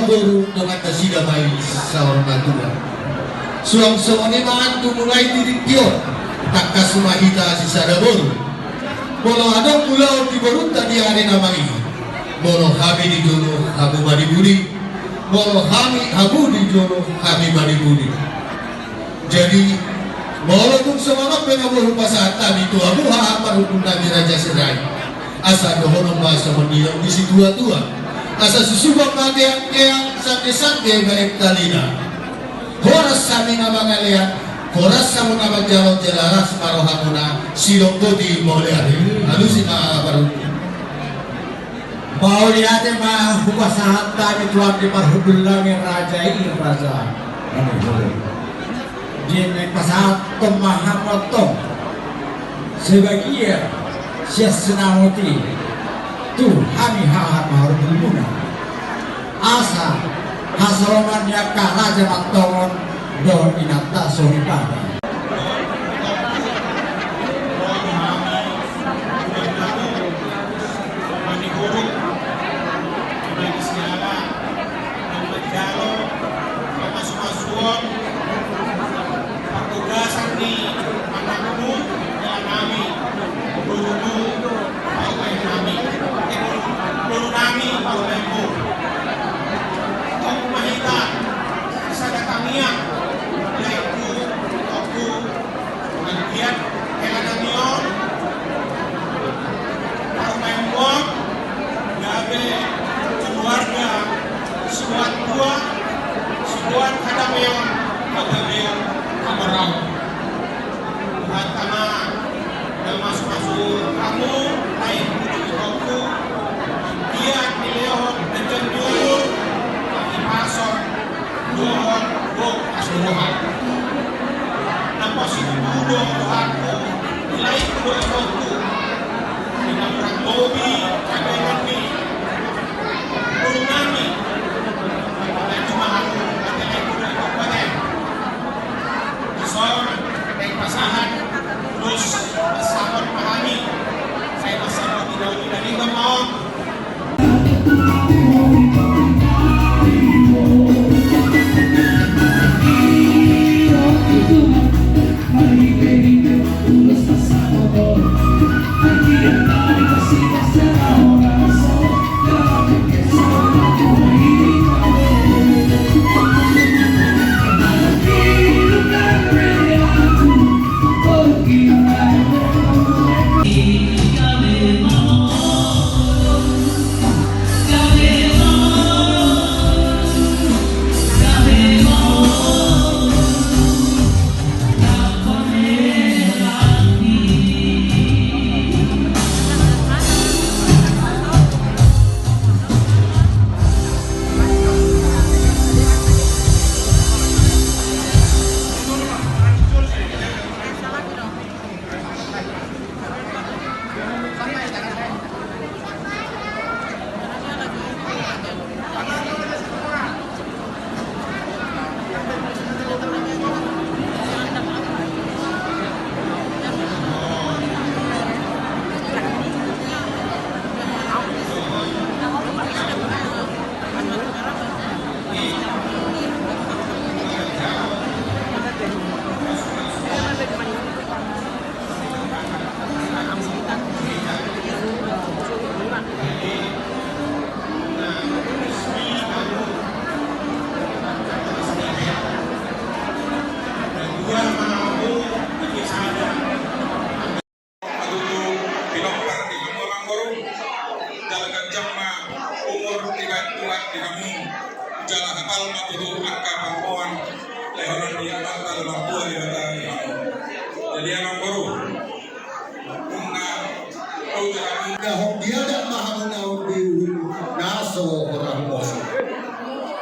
baru dengan tasida may sa natura. Suang sumanimaan tumulay dirikyo, takas sumahita si Sadabor. Bolo adong pulau di Borunta di hari namai. Bolo kami di jono habu badi budi. Bolo kami habu di jono kami badi budi. Jadi bolo kung semangat pengabur pasaat kami itu abu haapar hukum nabi Raja Serai. Asa dohonong bahasa mendiang di si tua-tua. Asa susubang kageang-geang sante-sante gaib talina. Horas sami nga mga liyan, horas sa mga magjaw jalaras parohamuna silong kodi moleari. Ano si mga kaparun? Bauli natin mga hukasahan kami tuwag di marhubul lang yung raja ini raja. Ano yun? Diyan may pasahat tumahamot to. Sebagian siya sinamuti. Tu kami hahat marhubul muna. Asa hasaroman niya ka raja magtongon doon inata sonipada.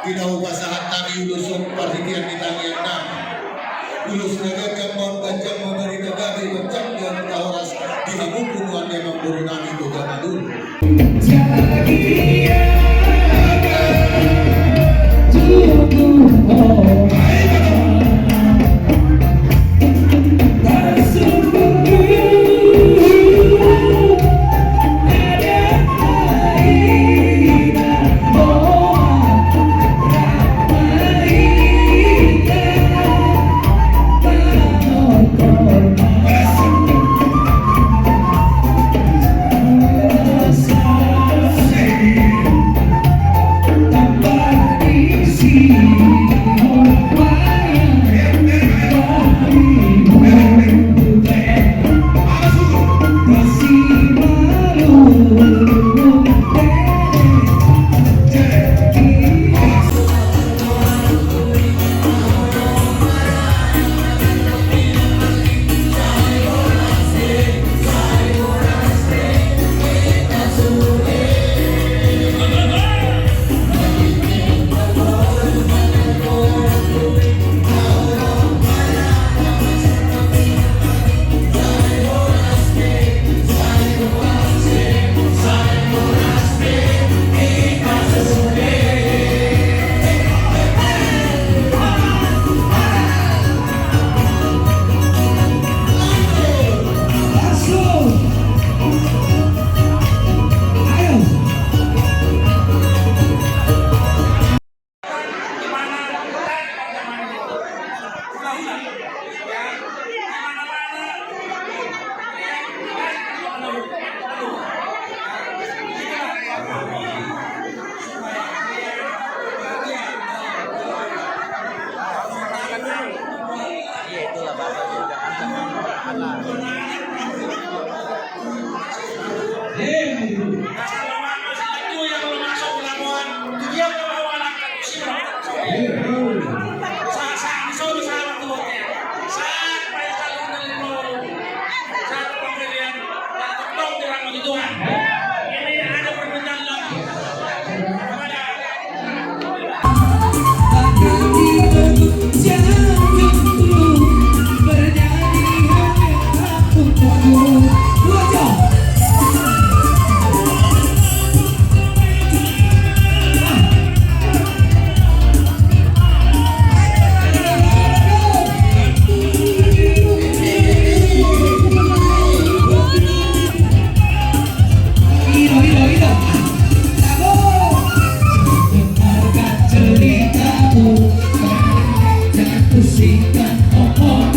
Kinahubasahan kami ulusong partikian di tangian nama. Ulus nagagam membajang memberi nagagay bajang dan kahoras di habupunuan yang memburu nami boga madul. Iya itulah bapak juga anak. Dengarkan ceritamu, jangan pusingkan omongan.